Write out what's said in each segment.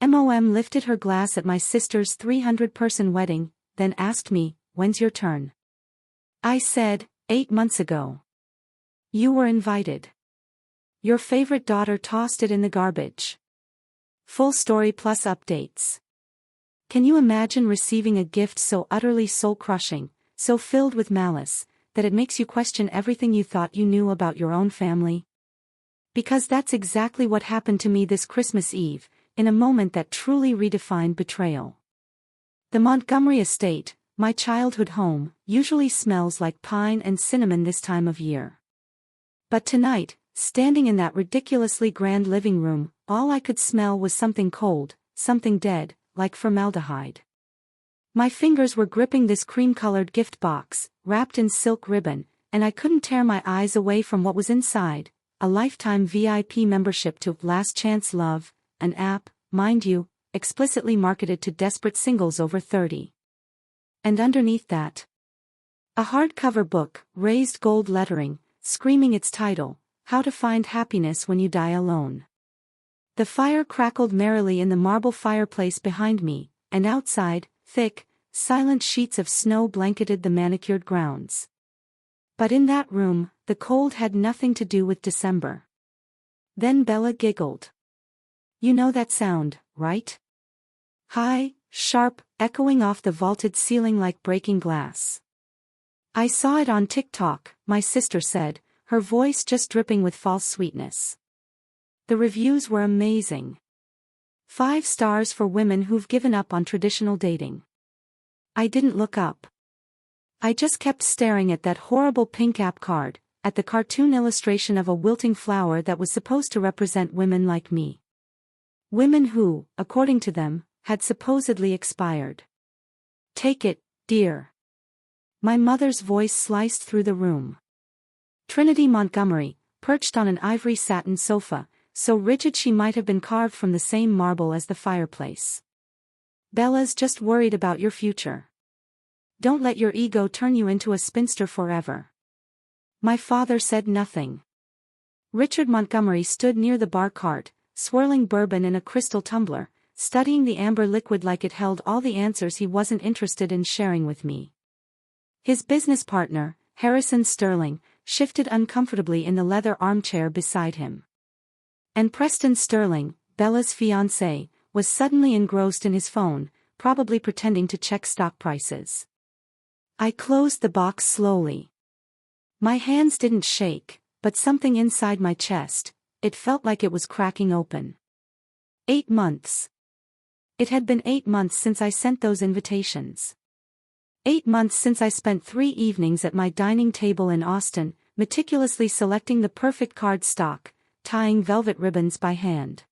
Mom lifted her glass at my sister's 300-person wedding, then asked me, "When's your turn?" I said, 8 months ago. You were invited. Your favorite daughter tossed it in the garbage. Full story plus updates. Can you imagine receiving a gift so utterly soul-crushing, so filled with malice, that it makes you question everything you thought you knew about your own family? Because that's exactly what happened to me this Christmas Eve, in a moment that truly redefined betrayal. The Montgomery estate, my childhood home, usually smells like pine and cinnamon this time of year. But tonight, standing in that ridiculously grand living room, all I could smell was something cold, something dead, like formaldehyde. My fingers were gripping this cream-colored gift box, wrapped in silk ribbon, and I couldn't tear my eyes away from what was inside: a lifetime VIP membership to Last Chance Love, an app, mind you, explicitly marketed to desperate singles over 30. And underneath that, a hardcover book, raised gold lettering, screaming its title, How to Find Happiness When You Die Alone. The fire crackled merrily in the marble fireplace behind me, and outside, thick, silent sheets of snow blanketed the manicured grounds. But in that room, the cold had nothing to do with December. Then Bella giggled. You know that sound, right? High, sharp, echoing off the vaulted ceiling like breaking glass. I saw it on TikTok, my sister said, her voice just dripping with false sweetness. The reviews were amazing. 5 stars for women who've given up on traditional dating. I didn't look up. I just kept staring at that horrible pink app card, at the cartoon illustration of a wilting flower that was supposed to represent women like me. Women who, according to them, had supposedly expired. Take it, dear. My mother's voice sliced through the room. Trinity Montgomery, perched on an ivory satin sofa, so rigid she might have been carved from the same marble as the fireplace. Bella's just worried about your future. Don't let your ego turn you into a spinster forever. My father said nothing. Richard Montgomery stood near the bar cart, swirling bourbon in a crystal tumbler, studying the amber liquid like it held all the answers he wasn't interested in sharing with me. His business partner, Harrison Sterling, shifted uncomfortably in the leather armchair beside him. And Preston Sterling, Bella's fiancé, was suddenly engrossed in his phone, probably pretending to check stock prices. I closed the box slowly. My hands didn't shake, but something inside my chest, it felt like it was cracking open. 8 months. It had been 8 months since I sent those invitations. 8 months since I spent 3 evenings at my dining table in Austin, meticulously selecting the perfect cardstock, tying velvet ribbons by hand.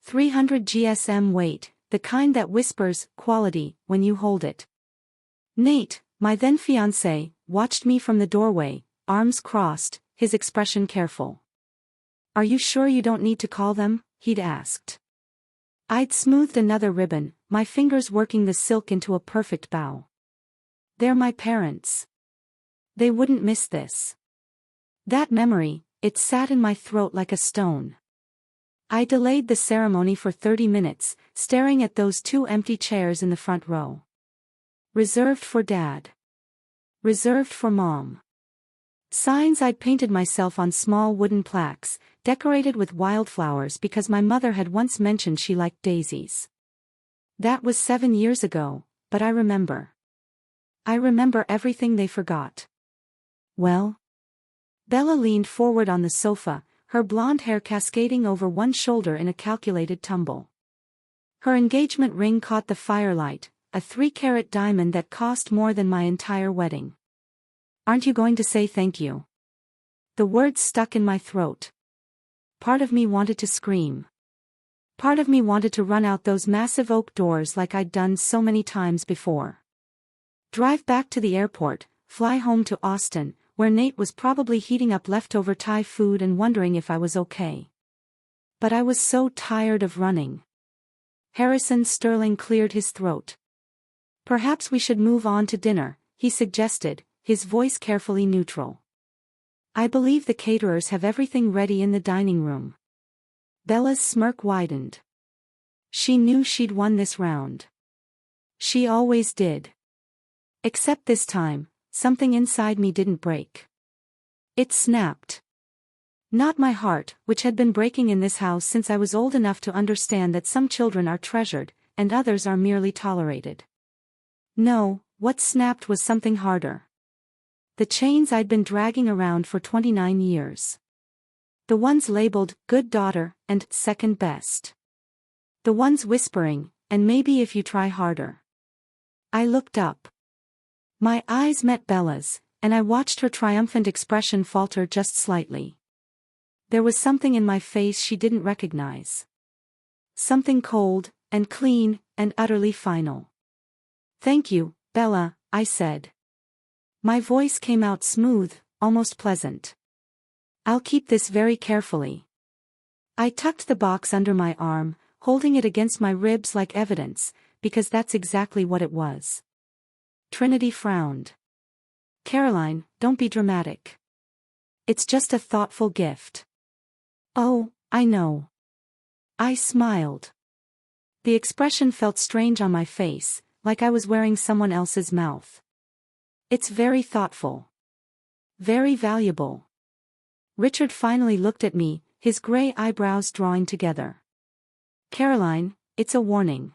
300 GSM weight, the kind that whispers quality when you hold it. Nate, my then fiancé, watched me from the doorway, arms crossed, his expression careful. Are you sure you don't need to call them? He'd asked. I'd smoothed another ribbon, my fingers working the silk into a perfect bow. They're my parents. They wouldn't miss this. That memory, it sat in my throat like a stone. I delayed the ceremony for 30 minutes, staring at those 2 empty chairs in the front row. Reserved for Dad. Reserved for Mom. Signs I'd painted myself on small wooden plaques, decorated with wildflowers because my mother had once mentioned she liked daisies. That was 7 years ago, but I remember. I remember everything they forgot. Well? Bella leaned forward on the sofa, her blonde hair cascading over one shoulder in a calculated tumble. Her engagement ring caught the firelight, a 3-carat diamond that cost more than my entire wedding. Aren't you going to say thank you? The words stuck in my throat. Part of me wanted to scream. Part of me wanted to run out those massive oak doors like I'd done so many times before. Drive back to the airport, fly home to Austin, where Nate was probably heating up leftover Thai food and wondering if I was okay. But I was so tired of running. Harrison Sterling cleared his throat. Perhaps we should move on to dinner, he suggested, his voice carefully neutral. I believe the caterers have everything ready in the dining room. Bella's smirk widened. She knew she'd won this round. She always did. Except this time, something inside me didn't break. It snapped. Not my heart, which had been breaking in this house since I was old enough to understand that some children are treasured, and others are merely tolerated. No, what snapped was something harder. The chains I'd been dragging around for 29 years. The ones labeled, good daughter, and second best. The ones whispering, and maybe if you try harder. I looked up. My eyes met Bella's, and I watched her triumphant expression falter just slightly. There was something in my face she didn't recognize. Something cold, and clean, and utterly final. Thank you, Bella, I said. My voice came out smooth, almost pleasant. I'll keep this very carefully. I tucked the box under my arm, holding it against my ribs like evidence, because that's exactly what it was. Trinity frowned. Caroline, don't be dramatic. It's just a thoughtful gift. Oh, I know. I smiled. The expression felt strange on my face, like I was wearing someone else's mouth. It's very thoughtful. Very valuable. Richard finally looked at me, his gray eyebrows drawing together. Caroline, it's a warning.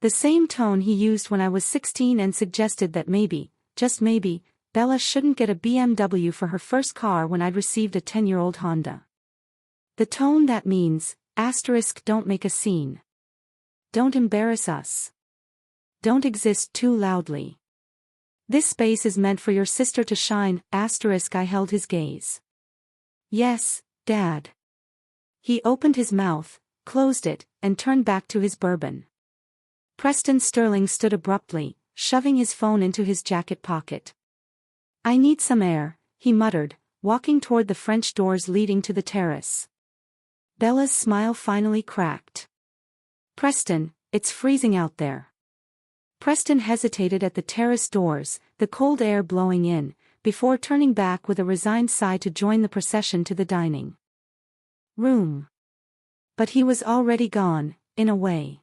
The same tone he used when I was 16 and suggested that maybe, just maybe, Bella shouldn't get a BMW for her first car when I'd received a 10-year-old Honda. The tone that means, don't make a scene. Don't embarrass us. Don't exist too loudly. This space is meant for your sister to shine, I held his gaze. Yes, Dad. He opened his mouth, closed it, and turned back to his bourbon. Preston Sterling stood abruptly, shoving his phone into his jacket pocket. I need some air, he muttered, walking toward the French doors leading to the terrace. Bella's smile finally cracked. Preston, it's freezing out there. Preston hesitated at the terrace doors, the cold air blowing in, before turning back with a resigned sigh to join the procession to the dining room. But he was already gone, in a way.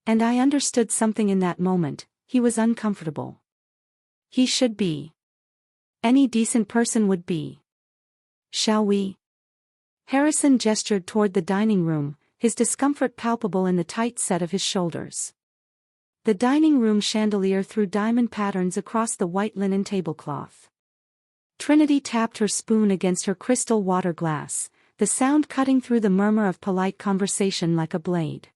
And I understood something in that moment, he was uncomfortable. He should be. Any decent person would be. Shall we? Harrison gestured toward the dining room, his discomfort palpable in the tight set of his shoulders. The dining room chandelier threw diamond patterns across the white linen tablecloth. Trinity tapped her spoon against her crystal water glass, the sound cutting through the murmur of polite conversation like a blade.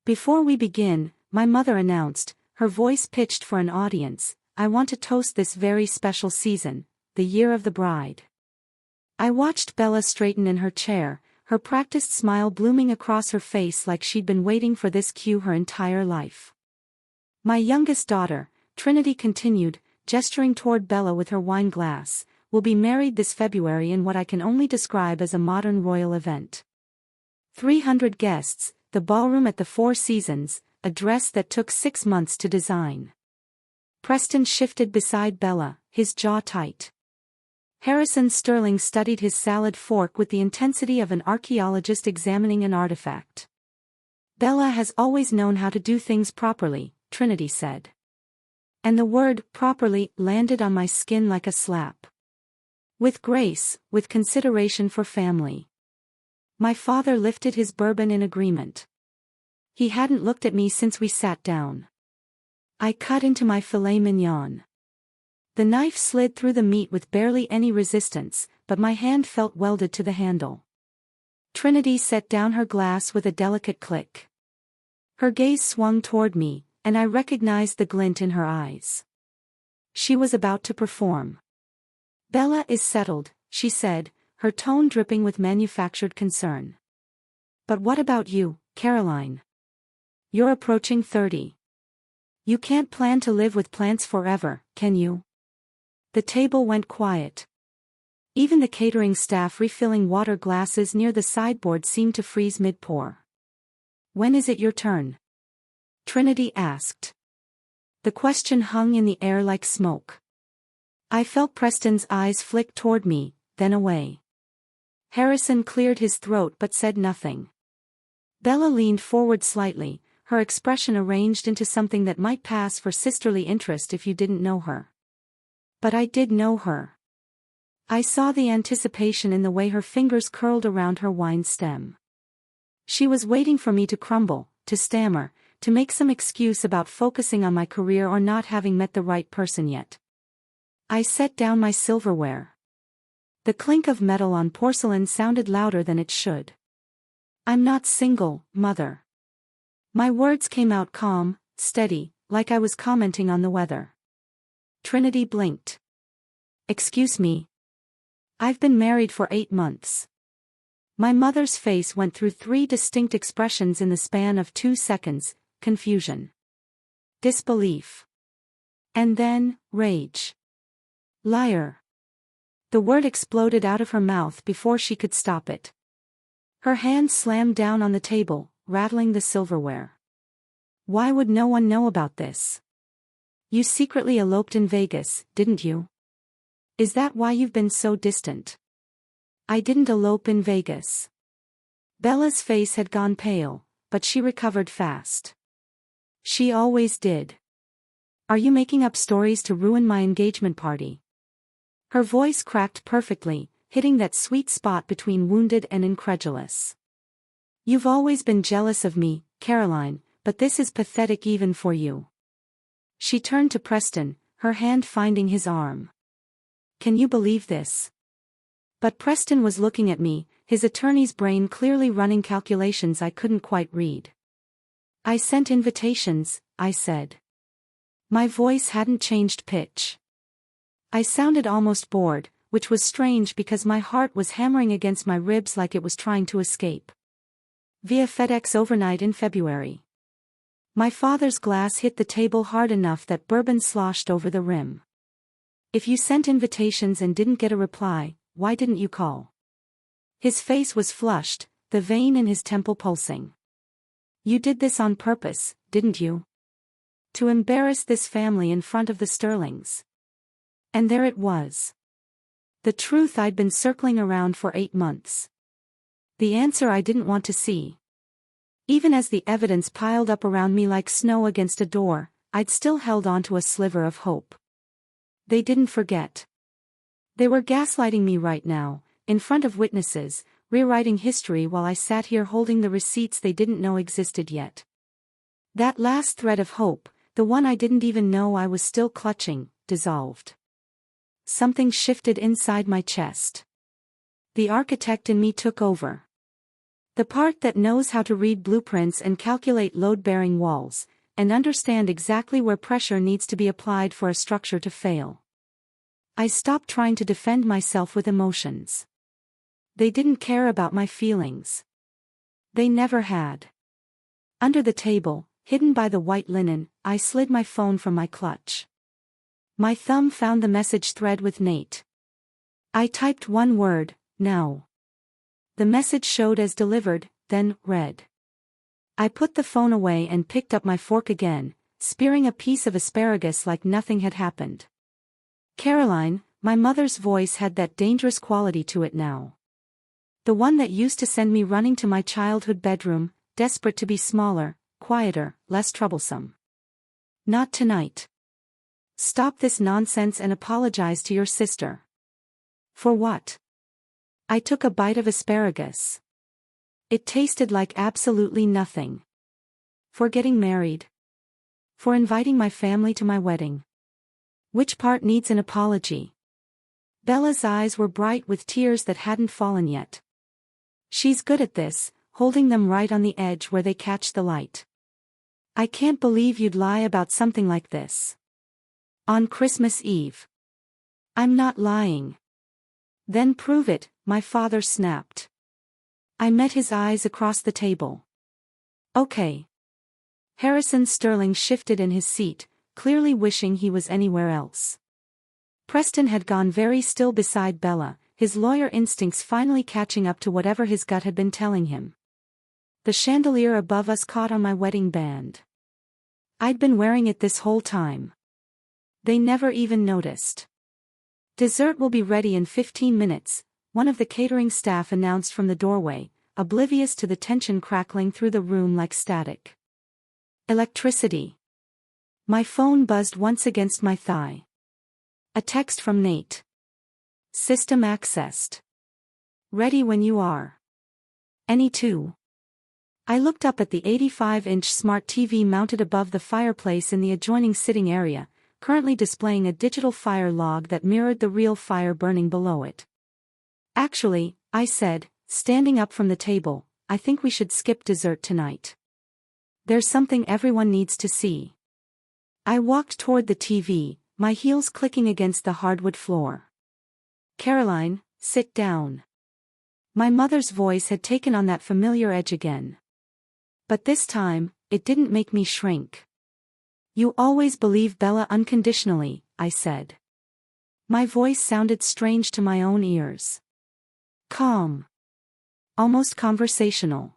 Before we begin, my mother announced, her voice pitched for an audience, I want to toast this very special season, the year of the bride. I watched Bella straighten in her chair, her practiced smile blooming across her face like she'd been waiting for this cue her entire life. My youngest daughter, Trinity continued, gesturing toward Bella with her wine glass, will be married this February in what I can only describe as a modern royal event. 300 guests, the ballroom at the Four Seasons, a dress that took 6 months to design. Preston shifted beside Bella, his jaw tight. Harrison Sterling studied his salad fork with the intensity of an archaeologist examining an artifact. Bella has always known how to do things properly, Trinity said. And the word properly landed on my skin like a slap. With grace, with consideration for family. My father lifted his bourbon in agreement. He hadn't looked at me since we sat down. I cut into my filet mignon. The knife slid through the meat with barely any resistance, but my hand felt welded to the handle. Trinity set down her glass with a delicate click. Her gaze swung toward me, and I recognized the glint in her eyes. She was about to perform. Bella is settled, she said, her tone dripping with manufactured concern. But what about you, Caroline? You're approaching 30. You can't plan to live with plants forever, can you? The table went quiet. Even the catering staff refilling water glasses near the sideboard seemed to freeze mid-pour. When is it your turn? Trinity asked. The question hung in the air like smoke. I felt Preston's eyes flick toward me, then away. Harrison cleared his throat but said nothing. Bella leaned forward slightly, her expression arranged into something that might pass for sisterly interest if you didn't know her. But I did know her. I saw the anticipation in the way her fingers curled around her wine stem. She was waiting for me to crumble, to stammer, to make some excuse about focusing on my career or not having met the right person yet. I set down my silverware. The clink of metal on porcelain sounded louder than it should. I'm not single, Mother. My words came out calm, steady, like I was commenting on the weather. Trinity blinked. Excuse me. I've been married for 8 months. My mother's face went through 3 distinct expressions in the span of 2 seconds: confusion, disbelief, and then, rage. Liar. The word exploded out of her mouth before she could stop it. Her hand slammed down on the table, rattling the silverware. Why would no one know about this? You secretly eloped in Vegas, didn't you? Is that why you've been so distant? I didn't elope in Vegas. Bella's face had gone pale, but she recovered fast. She always did. Are you making up stories to ruin my engagement party? Her voice cracked perfectly, hitting that sweet spot between wounded and incredulous. You've always been jealous of me, Caroline, but this is pathetic even for you. She turned to Preston, her hand finding his arm. Can you believe this? But Preston was looking at me, his attorney's brain clearly running calculations I couldn't quite read. I sent invitations, I said. My voice hadn't changed pitch. I sounded almost bored, which was strange because my heart was hammering against my ribs like it was trying to escape. Via FedEx overnight in February. My father's glass hit the table hard enough that bourbon sloshed over the rim. If you sent invitations and didn't get a reply, why didn't you call? His face was flushed, the vein in his temple pulsing. You did this on purpose, didn't you? To embarrass this family in front of the Sterlings. And there it was. The truth I'd been circling around for 8 months. The answer I didn't want to see. Even as the evidence piled up around me like snow against a door, I'd still held on to a sliver of hope. They didn't forget. They were gaslighting me right now, in front of witnesses, rewriting history while I sat here holding the receipts they didn't know existed yet. That last thread of hope, the one I didn't even know I was still clutching, dissolved. Something shifted inside my chest. The architect in me took over. The part that knows how to read blueprints and calculate load-bearing walls, and understand exactly where pressure needs to be applied for a structure to fail. I stopped trying to defend myself with emotions. They didn't care about my feelings. They never had. Under the table, hidden by the white linen, I slid my phone from my clutch. My thumb found the message thread with Nate. I typed one word, now. The message showed as delivered, then read. I put the phone away and picked up my fork again, spearing a piece of asparagus like nothing had happened. Caroline, my mother's voice had that dangerous quality to it now. The one that used to send me running to my childhood bedroom, desperate to be smaller, quieter, less troublesome. Not tonight. Stop this nonsense and apologize to your sister. For what? I took a bite of asparagus. It tasted like absolutely nothing. For getting married. For inviting my family to my wedding. Which part needs an apology? Bella's eyes were bright with tears that hadn't fallen yet. She's good at this, holding them right on the edge where they catch the light. I can't believe you'd lie about something like this. On Christmas Eve. I'm not lying. Then prove it, my father snapped. I met his eyes across the table. Okay. Harrison Sterling shifted in his seat, clearly wishing he was anywhere else. Preston had gone very still beside Bella, his lawyer instincts finally catching up to whatever his gut had been telling him. The chandelier above us caught on my wedding band. I'd been wearing it this whole time. They never even noticed. Dessert will be ready in 15 minutes, one of the catering staff announced from the doorway, oblivious to the tension crackling through the room like static. Electricity. My phone buzzed once against my thigh. A text from Nate. System accessed. Ready when you are. Any two. I looked up at the 85-inch smart TV mounted above the fireplace in the adjoining sitting area, currently displaying a digital fire log that mirrored the real fire burning below it. Actually, I said, standing up from the table, I think we should skip dessert tonight. There's something everyone needs to see. I walked toward the TV, my heels clicking against the hardwood floor. Caroline, sit down. My mother's voice had taken on that familiar edge again. But this time, it didn't make me shrink. You always believe Bella unconditionally, I said. My voice sounded strange to my own ears. Calm. Almost conversational.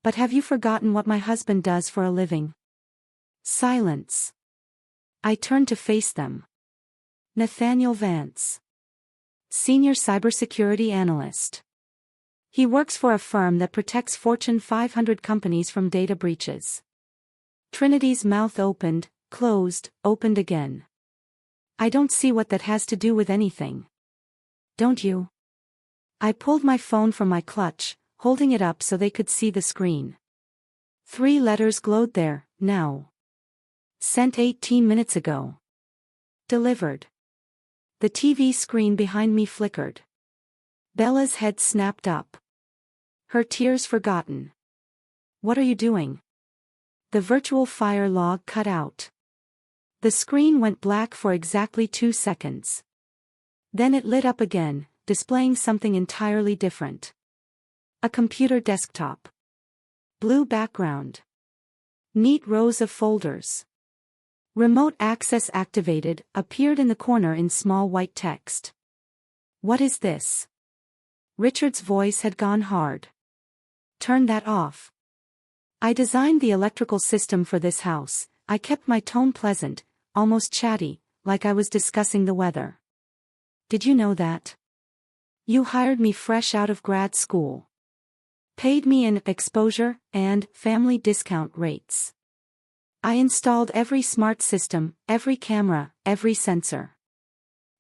But have you forgotten what my husband does for a living? Silence. I turned to face them. Nathaniel Vance. Senior cybersecurity analyst. He works for a firm that protects Fortune 500 companies from data breaches. Trinity's mouth opened, closed, opened again. I don't see what that has to do with anything. Don't you? I pulled my phone from my clutch, holding it up so they could see the screen. 3 letters glowed there, now. Sent 18 minutes ago. Delivered. The TV screen behind me flickered. Bella's head snapped up. Her tears forgotten. What are you doing? The virtual fire log cut out. The screen went black for exactly 2 seconds. Then it lit up again, displaying something entirely different. A computer desktop. Blue background. Neat rows of folders. Remote access activated appeared in the corner in small white text. What is this? Richard's voice had gone hard. Turn that off. I designed the electrical system for this house. I kept my tone pleasant, almost chatty, like I was discussing the weather. Did you know that? You hired me fresh out of grad school. Paid me in exposure and family discount rates. I installed every smart system, every camera, every sensor.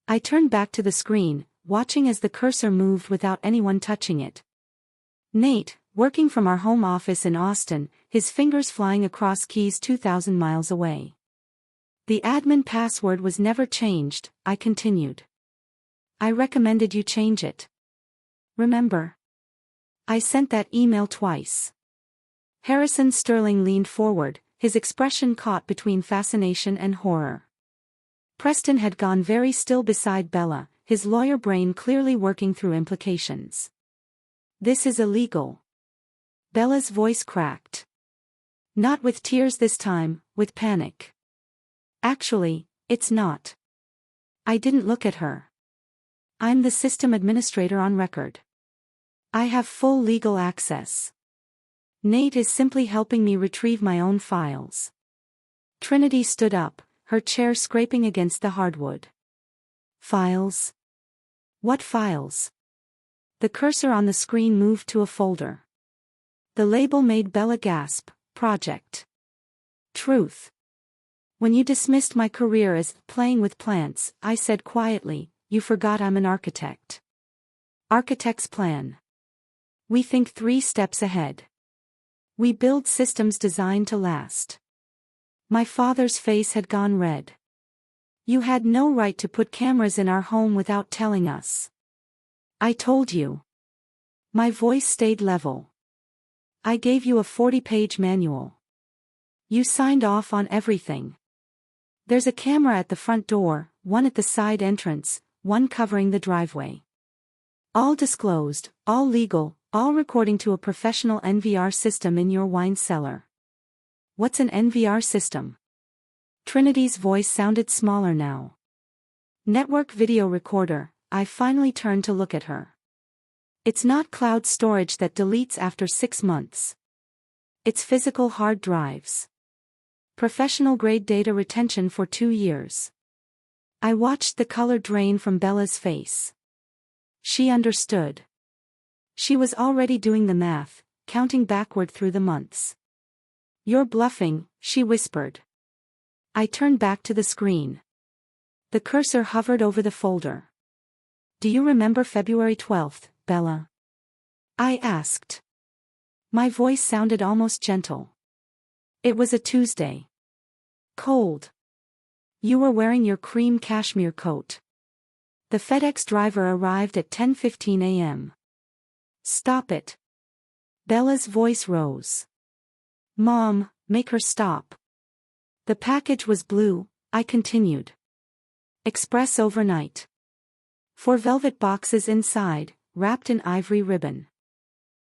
I turned back to the screen, watching as the cursor moved without anyone touching it. Nate, working from our home office in Austin, his fingers flying across keys 2,000 miles away. The admin password was never changed, I continued. I recommended you change it. Remember? I sent that email twice. Harrison Sterling leaned forward, his expression caught between fascination and horror. Preston had gone very still beside Bella, his lawyer brain clearly working through implications. This is illegal. Bella's voice cracked. Not with tears this time, with panic. Actually, it's not. I didn't look at her. I'm the system administrator on record. I have full legal access. Nate is simply helping me retrieve my own files. Trinity stood up, her chair scraping against the hardwood. Files? What files? The cursor on the screen moved to a folder. The label made Bella gasp, Project Truth. When you dismissed my career as playing with plants, I said quietly, you forgot I'm an architect. Architect's plan. We think 3 steps ahead. We build systems designed to last. My father's face had gone red. You had no right to put cameras in our home without telling us. I told you. My voice stayed level. I gave you a 40-page manual. You signed off on everything. There's a camera at the front door, one at the side entrance, one covering the driveway. All disclosed, all legal, all recording to a professional NVR system in your wine cellar. What's an NVR system? Trinity's voice sounded smaller now. Network video recorder. I finally turned to look at her. It's not cloud storage that deletes after 6 months. It's physical hard drives. Professional-grade data retention for 2 years. I watched the color drain from Bella's face. She understood. She was already doing the math, counting backward through the months. "You're bluffing," she whispered. I turned back to the screen. The cursor hovered over the folder. "Do you remember February 12th, Bella?" I asked. My voice sounded almost gentle. It was a Tuesday. Cold. You were wearing your cream cashmere coat. The FedEx driver arrived at 10:15 a.m. "Stop it." Bella's voice rose. "Mom, make her stop." "The package was blue," I continued. "Express overnight. 4 velvet boxes inside, wrapped in ivory ribbon.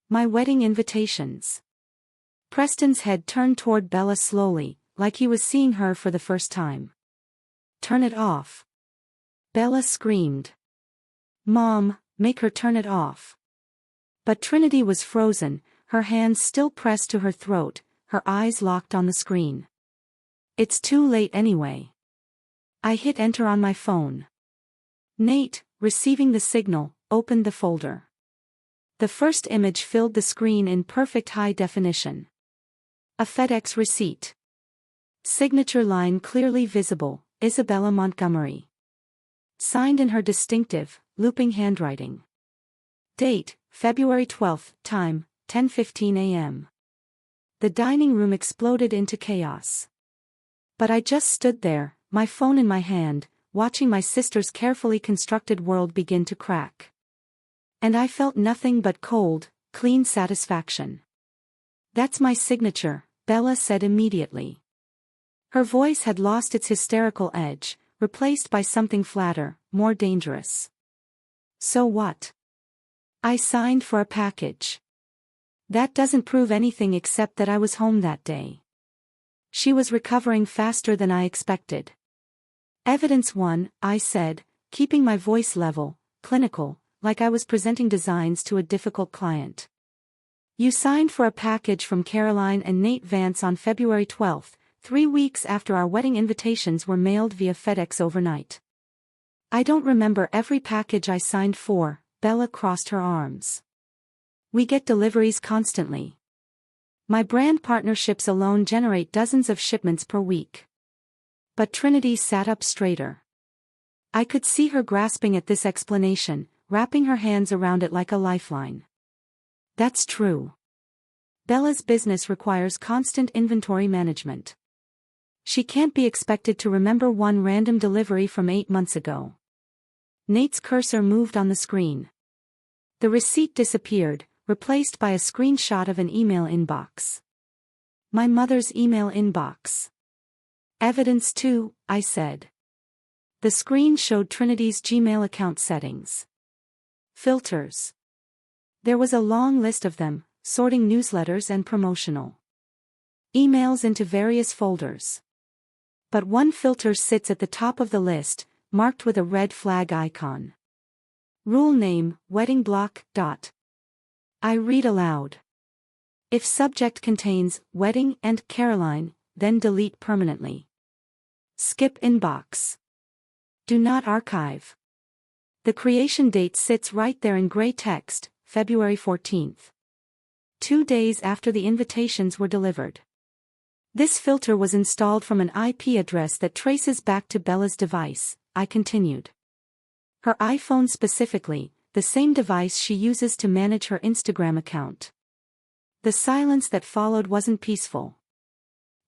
My wedding invitations." Preston's head turned toward Bella slowly, like he was seeing her for the first time. "Turn it off." Bella screamed. "Mom, make her turn it off." But Trinity was frozen, her hands still pressed to her throat, her eyes locked on the screen. "It's too late anyway." I hit enter on my phone. Nate, receiving the signal, opened the folder. The first image filled the screen in perfect high definition. A FedEx receipt. Signature line clearly visible, Isabella Montgomery. Signed in her distinctive, looping handwriting. Date, February 12th, time, 10:15 a.m. The dining room exploded into chaos. But I just stood there, my phone in my hand, watching my sister's carefully constructed world begin to crack. And I felt nothing but cold, clean satisfaction. "That's my signature," Bella said immediately. Her voice had lost its hysterical edge, replaced by something flatter, more dangerous. "So what?" "I signed for a package. That doesn't prove anything except that I was home that day." She was recovering faster than I expected. "Evidence 1, I said, keeping my voice level, clinical, like I was presenting designs to a difficult client. "You signed for a package from Caroline and Nate Vance on February 12th, 3 weeks after our wedding invitations were mailed via FedEx overnight." "I don't remember every package I signed for," Bella crossed her arms. "We get deliveries constantly. My brand partnerships alone generate dozens of shipments per week." But Trinity sat up straighter. I could see her grasping at this explanation, wrapping her hands around it like a lifeline. "That's true. Bella's business requires constant inventory management. She can't be expected to remember one random delivery from 8 months ago." Nate's cursor moved on the screen. The receipt disappeared, replaced by a screenshot of an email inbox. My mother's email inbox. "Evidence 2, I said." The screen showed Trinity's Gmail account settings. Filters. There was a long list of them, sorting newsletters and promotional emails into various folders. But one filter sits at the top of the list, marked with a red flag icon. Rule name, wedding block, dot. I read aloud. "If subject contains wedding and Caroline, then delete permanently. Skip inbox. Do not archive." The creation date sits right there in gray text, February 14th. 2 days after the invitations were delivered. This filter was installed from an IP address that traces back to Bella's device, I continued. Her iPhone specifically, the same device she uses to manage her Instagram account. The silence that followed wasn't peaceful.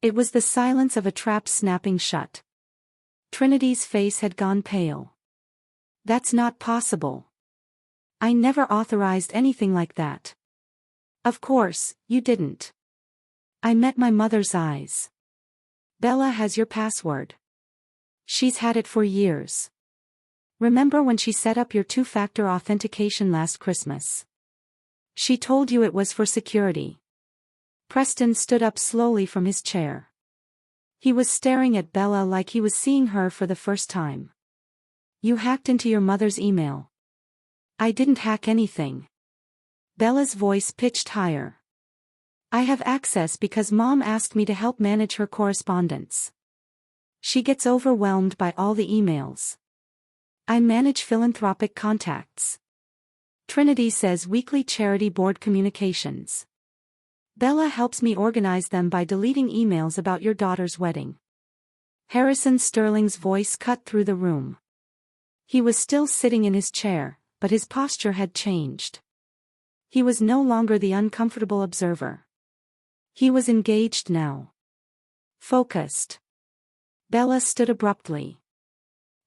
It was the silence of a trap snapping shut. Trinity's face had gone pale. "That's not possible. I never authorized anything like that." "Of course, you didn't." I met my mother's eyes. "Bella has your password. She's had it for years. Remember when she set up your 2-factor authentication last Christmas? She told you it was for security." Preston stood up slowly from his chair. He was staring at Bella like he was seeing her for the first time. "You hacked into your mother's email." "I didn't hack anything." Bella's voice pitched higher. "I have access because Mom asked me to help manage her correspondence. She gets overwhelmed by all the emails. I manage philanthropic contacts. Trinity says weekly charity board communications. Bella helps me organize them by deleting emails about your daughter's wedding. Harrison Sterling's voice cut through the room. He was still sitting in his chair, but his posture had changed. He was no longer the uncomfortable observer. He was engaged now. Focused. Bella stood abruptly.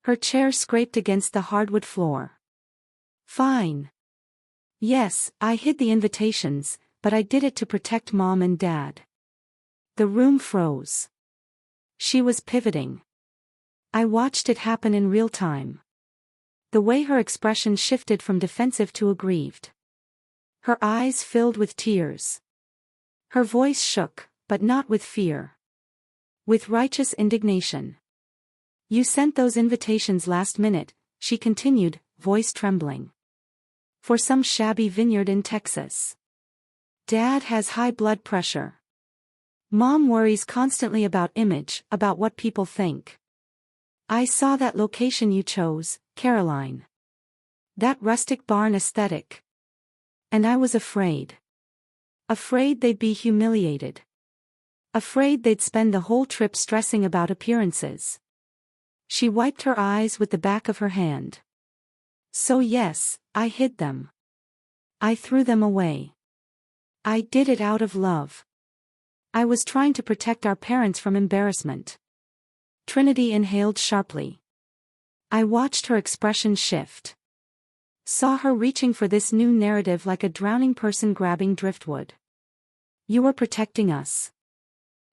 Her chair scraped against the hardwood floor. Fine. Yes, I hid the invitations, but I did it to protect Mom and Dad. The room froze. She was pivoting. I watched it happen in real time. The way her expression shifted from defensive to aggrieved. Her eyes filled with tears. Her voice shook, but not with fear. With righteous indignation. You sent those invitations last minute, she continued, voice trembling. For some shabby vineyard in Texas. Dad has high blood pressure. Mom worries constantly about image, about what people think. I saw that location you chose, Caroline. That rustic barn aesthetic. And I was afraid. Afraid they'd be humiliated. Afraid they'd spend the whole trip stressing about appearances. She wiped her eyes with the back of her hand. So yes, I hid them. I threw them away. I did it out of love. I was trying to protect our parents from embarrassment. Trinity inhaled sharply. I watched her expression shift. Saw her reaching for this new narrative like a drowning person grabbing driftwood. You were protecting us.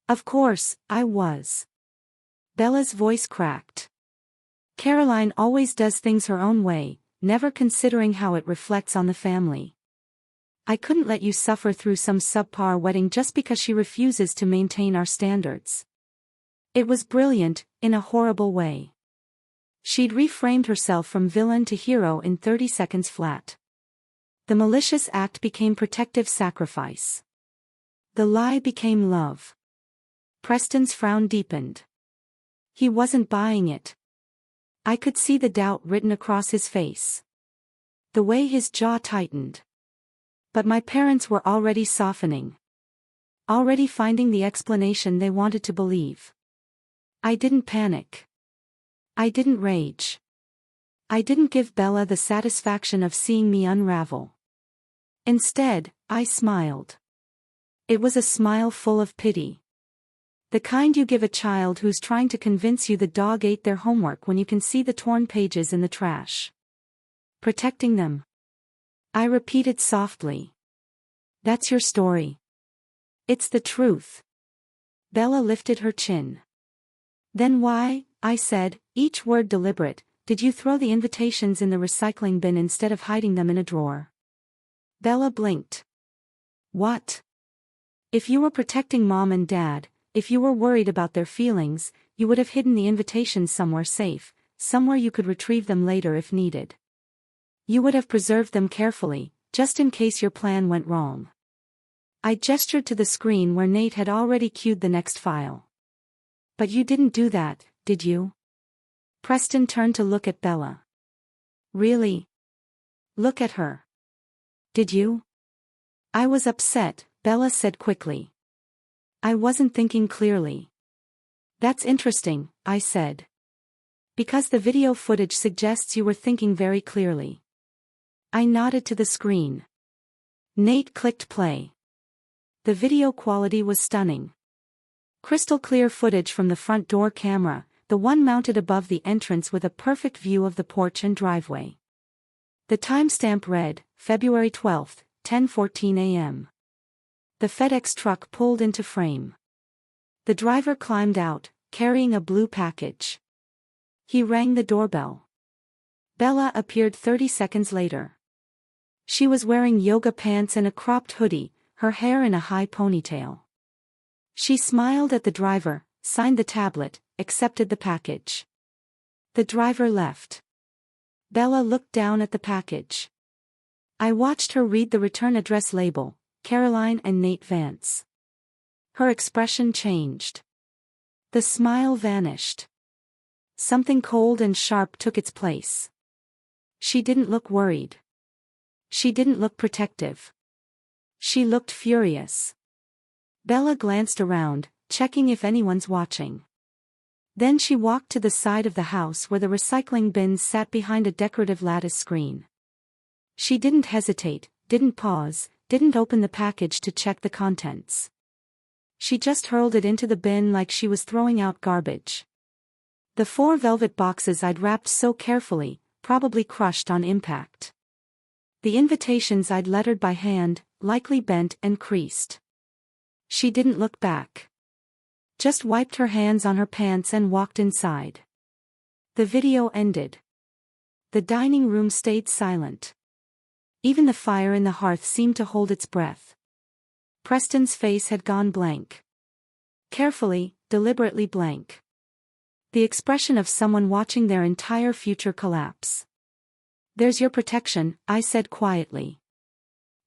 Of course, I was. Bella's voice cracked. Caroline always does things her own way, never considering how it reflects on the family. I couldn't let you suffer through some subpar wedding just because she refuses to maintain our standards. It was brilliant, in a horrible way. She'd reframed herself from villain to hero in 30 seconds flat. The malicious act became protective sacrifice. The lie became love. Preston's frown deepened. He wasn't buying it. I could see the doubt written across his face. The way his jaw tightened. But my parents were already softening. Already finding the explanation they wanted to believe. I didn't panic. I didn't rage. I didn't give Bella the satisfaction of seeing me unravel. Instead, I smiled. It was a smile full of pity. The kind you give a child who's trying to convince you the dog ate their homework when you can see the torn pages in the trash. Protecting them. I repeated softly. That's your story. It's the truth. Bella lifted her chin. Then why, I said, each word deliberate, did you throw the invitations in the recycling bin instead of hiding them in a drawer? Bella blinked. What? If you were protecting Mom and Dad, if you were worried about their feelings, you would have hidden the invitations somewhere safe, somewhere you could retrieve them later if needed. You would have preserved them carefully, just in case your plan went wrong. I gestured to the screen where Nate had already queued the next file. But you didn't do that, did you? Preston turned to look at Bella. Really? Look at her. Did you? I was upset, Bella said quickly. I wasn't thinking clearly. That's interesting, I said. Because the video footage suggests you were thinking very clearly. I nodded to the screen. Nate clicked play. The video quality was stunning. Crystal clear footage from the front door camera, the one mounted above the entrance with a perfect view of the porch and driveway. The timestamp read, February 12, 10:14 a.m. The FedEx truck pulled into frame. The driver climbed out, carrying a blue package. He rang the doorbell. Bella appeared 30 seconds later. She was wearing yoga pants and a cropped hoodie, her hair in a high ponytail. She smiled at the driver, signed the tablet, accepted the package. The driver left. Bella looked down at the package. I watched her read the return address label, Caroline and Nate Vance. Her expression changed. The smile vanished. Something cold and sharp took its place. She didn't look worried. She didn't look protective. She looked furious. Bella glanced around, checking if anyone's watching. Then she walked to the side of the house where the recycling bins sat behind a decorative lattice screen. She didn't hesitate, didn't pause, didn't open the package to check the contents. She just hurled it into the bin like she was throwing out garbage. The 4 velvet boxes I'd wrapped so carefully, probably crushed on impact. The invitations I'd lettered by hand, likely bent and creased. She didn't look back. Just wiped her hands on her pants and walked inside. The video ended. The dining room stayed silent. Even the fire in the hearth seemed to hold its breath. Preston's face had gone blank. Carefully, deliberately blank. The expression of someone watching their entire future collapse. "There's your protection," I said quietly.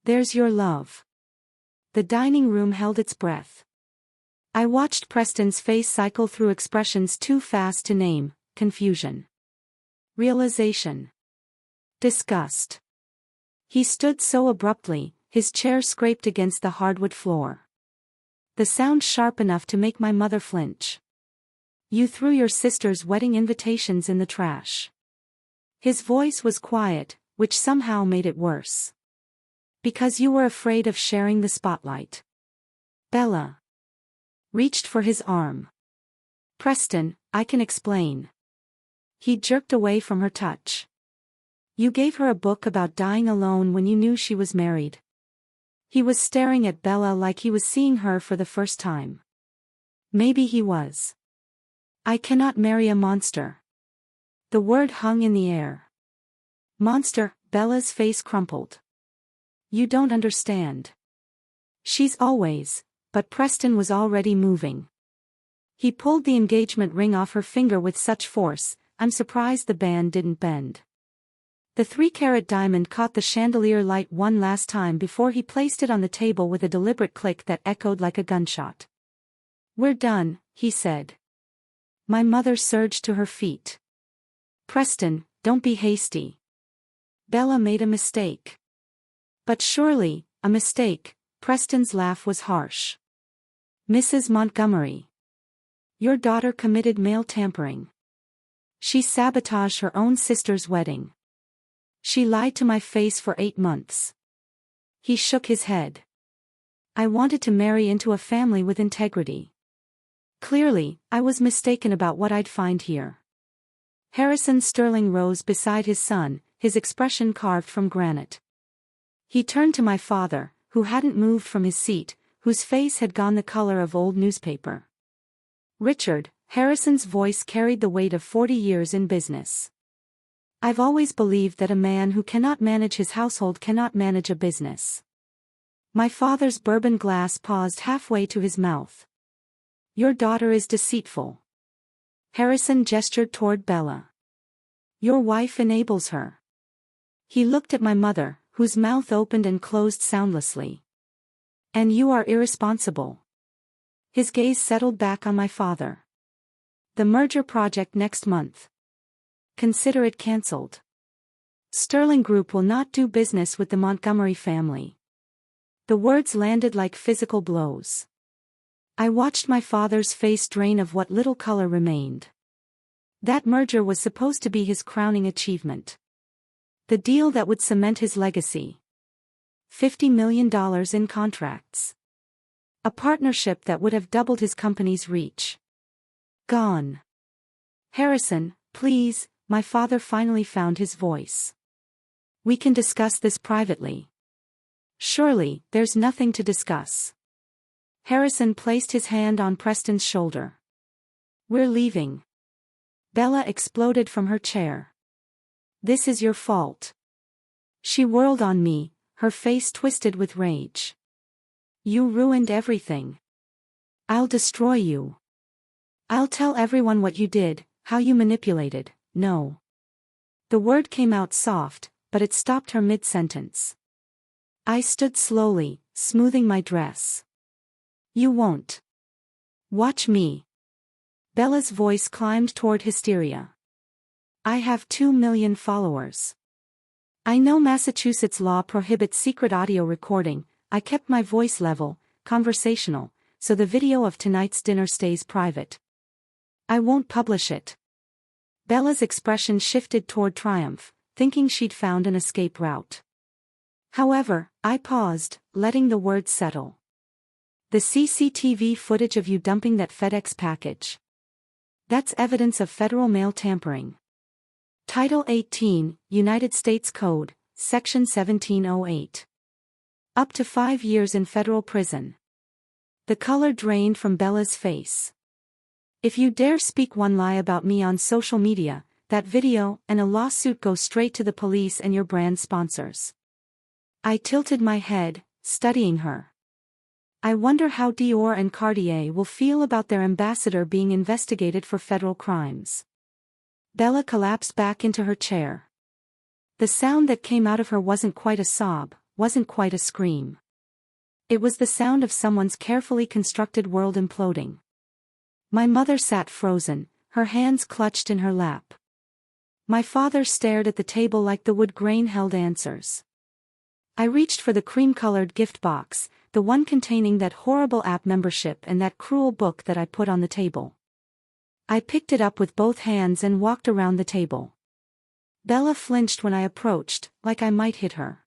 "There's your love." The dining room held its breath. I watched Preston's face cycle through expressions too fast to name: confusion, realization, disgust. He stood so abruptly, his chair scraped against the hardwood floor. The sound sharp enough to make my mother flinch. "You threw your sister's wedding invitations in the trash." His voice was quiet, which somehow made it worse. "Because you were afraid of sharing the spotlight." Bella reached for his arm. "Preston, I can explain." He jerked away from her touch. "You gave her a book about dying alone when you knew she was married." He was staring at Bella like he was seeing her for the first time. Maybe he was. "I cannot marry a monster." The word hung in the air. "Monster," Bella's face crumpled. "You don't understand. She's always..." But Preston was already moving. He pulled the engagement ring off her finger with such force, I'm surprised the band didn't bend. The 3-carat diamond caught the chandelier light one last time before he placed it on the table with a deliberate click that echoed like a gunshot. "We're done," he said. My mother surged to her feet. "Preston, don't be hasty. Bella made a mistake." "But surely, a mistake," Preston's laugh was harsh. "Mrs. Montgomery. Your daughter committed male tampering. She sabotaged her own sister's wedding. She lied to my face for 8 months." He shook his head. "I wanted to marry into a family with integrity. Clearly, I was mistaken about what I'd find here." Harrison Sterling rose beside his son, his expression carved from granite. He turned to my father, who hadn't moved from his seat, whose face had gone the color of old newspaper. "Richard," Harrison's voice carried the weight of 40 years in business. "I've always believed that a man who cannot manage his household cannot manage a business." My father's bourbon glass paused halfway to his mouth. "Your daughter is deceitful." Harrison gestured toward Bella. "Your wife enables her." He looked at my mother, whose mouth opened and closed soundlessly. "And you are irresponsible." His gaze settled back on my father. "The merger project next month. Consider it cancelled. Sterling Group will not do business with the Montgomery family." The words landed like physical blows. I watched my father's face drain of what little color remained. That merger was supposed to be his crowning achievement. The deal that would cement his legacy. $50 million in contracts. A partnership that would have doubled his company's reach. Gone. "Harrison, please," my father finally found his voice. "We can discuss this privately." "Surely, there's nothing to discuss." Harrison placed his hand on Preston's shoulder. "We're leaving." Bella exploded from her chair. "This is your fault." She whirled on me, her face twisted with rage. "You ruined everything. I'll destroy you. I'll tell everyone what you did, how you manipulated." "No." The word came out soft, but it stopped her mid-sentence. I stood slowly, smoothing my dress. "You won't. Watch me." Bella's voice climbed toward hysteria. "I have 2 million followers. I know Massachusetts law prohibits secret audio recording. I kept my voice level, conversational, so the video of tonight's dinner stays private. I won't publish it. Bella's expression shifted toward triumph, thinking she'd found an escape route. However, I paused, letting the words settle. The CCTV footage of you dumping that FedEx package. That's evidence of federal mail tampering. Title 18, United States Code, Section 1708. Up to 5 years in federal prison. The color drained from Bella's face. If you dare speak one lie about me on social media, that video and a lawsuit go straight to the police and your brand sponsors. I tilted my head, studying her. I wonder how Dior and Cartier will feel about their ambassador being investigated for federal crimes. Bella collapsed back into her chair. The sound that came out of her wasn't quite a sob, wasn't quite a scream. It was the sound of someone's carefully constructed world imploding. My mother sat frozen, her hands clutched in her lap. My father stared at the table like the wood grain held answers. I reached for the cream-colored gift box, the one containing that horrible app membership and that cruel book that I put on the table. I picked it up with both hands and walked around the table. Bella flinched when I approached, like I might hit her.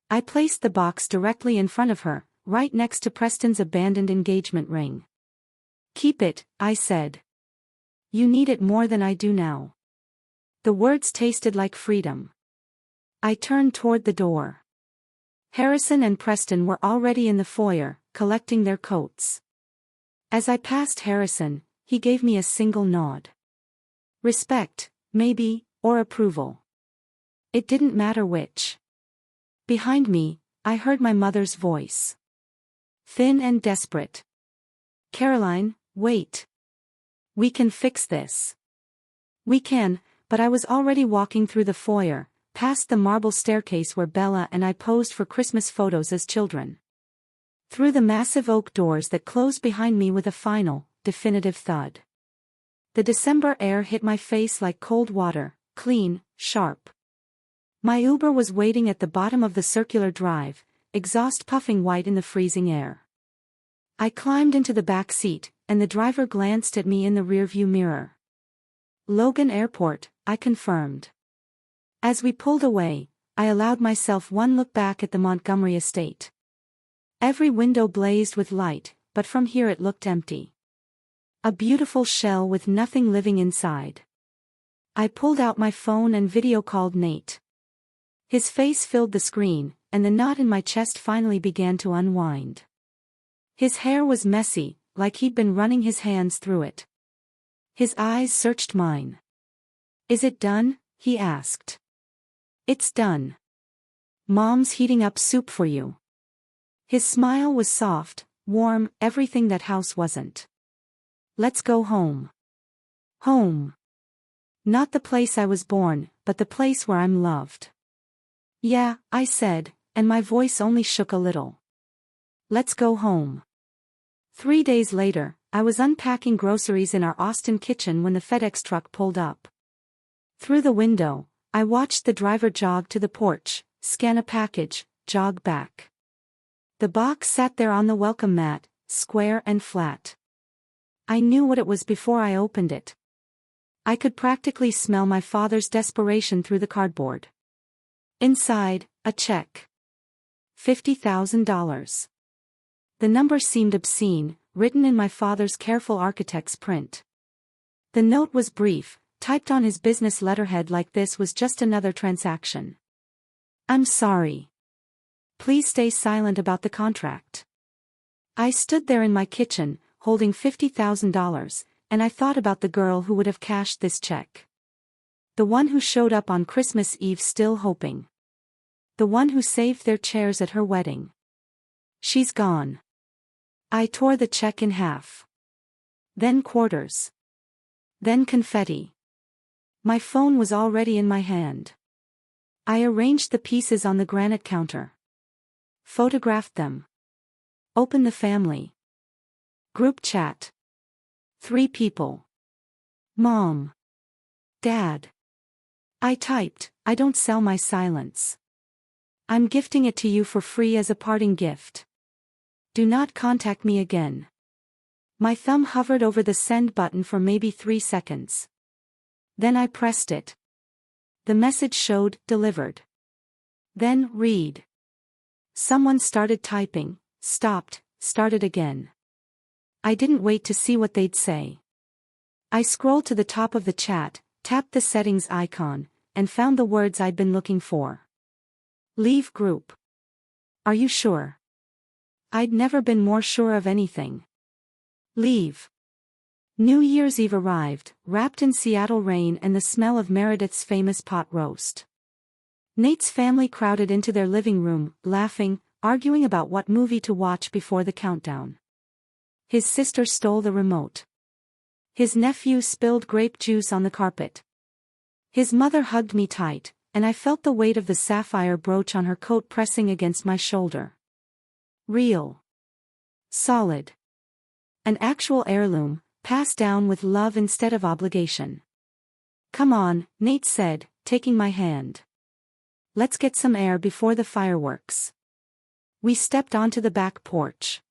I placed the box directly in front of her, right next to Preston's abandoned engagement ring. "Keep it," I said. "You need it more than I do now." The words tasted like freedom. I turned toward the door. Harrison and Preston were already in the foyer, collecting their coats. As I passed Harrison, he gave me a single nod. Respect, maybe, or approval. It didn't matter which. Behind me, I heard my mother's voice. Thin and desperate. "Caroline, wait. We can fix this." We can, but I was already walking through the foyer, past the marble staircase where Bella and I posed for Christmas photos as children. Through the massive oak doors that closed behind me with a final, definitive thud. The December air hit my face like cold water, clean, sharp. My Uber was waiting at the bottom of the circular drive, exhaust puffing white in the freezing air. I climbed into the back seat, and the driver glanced at me in the rearview mirror. "Logan Airport," I confirmed. As we pulled away, I allowed myself one look back at the Montgomery estate. Every window blazed with light, but from here it looked empty. A beautiful shell with nothing living inside. I pulled out my phone and video called Nate. His face filled the screen, and the knot in my chest finally began to unwind. His hair was messy, like he'd been running his hands through it. His eyes searched mine. "Is it done?" he asked. "It's done. Mom's heating up soup for you." His smile was soft, warm, everything that house wasn't. "Let's go home." Home. Not the place I was born, but the place where I'm loved. "Yeah," I said, and my voice only shook a little. "Let's go home." 3 days later, I was unpacking groceries in our Austin kitchen when the FedEx truck pulled up. Through the window, I watched the driver jog to the porch, scan a package, jog back. The box sat there on the welcome mat, square and flat. I knew what it was before I opened it. I could practically smell my father's desperation through the cardboard. Inside, a check. $50,000. The number seemed obscene, written in my father's careful architect's print. The note was brief, typed on his business letterhead like this was just another transaction. "I'm sorry. Please stay silent about the contract." I stood there in my kitchen, holding $50,000, and I thought about the girl who would have cashed this check. The one who showed up on Christmas Eve still hoping. The one who saved their chairs at her wedding. She's gone. I tore the check in half. Then quarters. Then confetti. My phone was already in my hand. I arranged the pieces on the granite counter. Photographed them. Opened the family. Group chat. 3 people. Mom. Dad. I typed, I don't sell my silence. I'm gifting it to you for free as a parting gift. Do not contact me again. My thumb hovered over the send button for maybe 3 seconds. Then I pressed it. The message showed, delivered. Then, read. Someone started typing, stopped, started again. I didn't wait to see what they'd say. I scrolled to the top of the chat, tapped the settings icon, and found the words I'd been looking for. Leave group. Are you sure? I'd never been more sure of anything. Leave. New Year's Eve arrived, wrapped in Seattle rain and the smell of Meredith's famous pot roast. Nate's family crowded into their living room, laughing, arguing about what movie to watch before the countdown. His sister stole the remote. His nephew spilled grape juice on the carpet. His mother hugged me tight, and I felt the weight of the sapphire brooch on her coat pressing against my shoulder. Real. Solid. An actual heirloom, passed down with love instead of obligation. Come on, Nate said, taking my hand. Let's get some air before the fireworks. We stepped onto the back porch.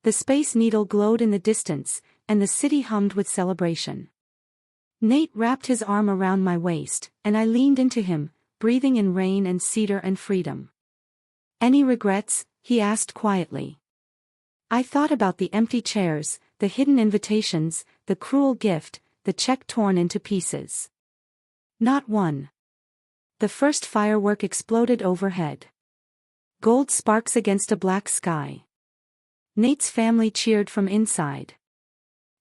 The Space Needle glowed in the distance, and the city hummed with celebration. Nate wrapped his arm around my waist, and I leaned into him, breathing in rain and cedar and freedom. Any regrets? He asked quietly. I thought about the empty chairs, the hidden invitations, the cruel gift, the check torn into pieces. Not one. The first firework exploded overhead. Gold sparks against a black sky. Nate's family cheered from inside.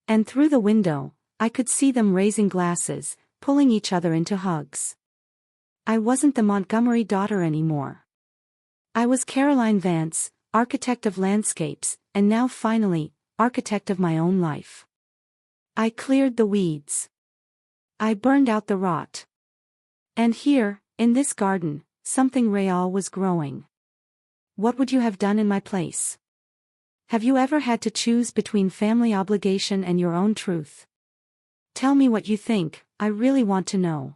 And through the window, I could see them raising glasses, pulling each other into hugs. I wasn't the Montgomery daughter anymore. I was Caroline Vance, architect of landscapes, and now finally, architect of my own life. I cleared the weeds. I burned out the rot. And here, in this garden, something real was growing. What would you have done in my place? Have you ever had to choose between family obligation and your own truth? Tell me what you think, I really want to know.